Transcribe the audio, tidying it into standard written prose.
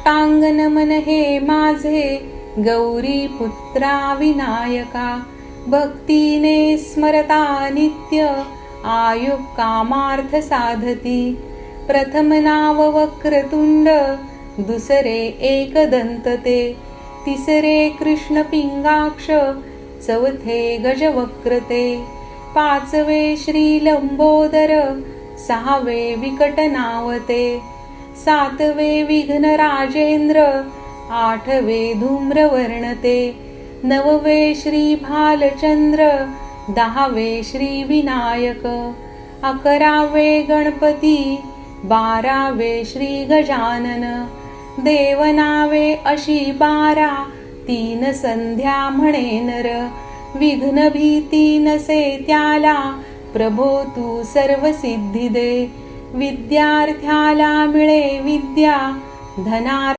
साष्टांग नमन हे माझे गौरी पुत्रा विनायका. भक्तीने स्मरता नित्य आयु कामार्थ साधती. प्रथम नाव वक्रतुंड दुसरे एकदंत ते. तिसरे कृष्ण पिंगाक्ष चौथे गजवक्र ते. पाचवे श्री लंबोदर सहावे विकट नाव ते. सातवे विघ्न राजेंद्र आठवे धूम्रवर्ण ते. नववे श्री भालचंद्र दहावे श्री विनायक. अकरावे गणपती बारावे श्री गजानन. देवनावे अशी 12 तीन संध्या म्हणे नर. विघ्न भीती नसे त्याला प्रभो तू सर्व सिद्धी दे. विद्यार्थ्याला मिळे विद्या धना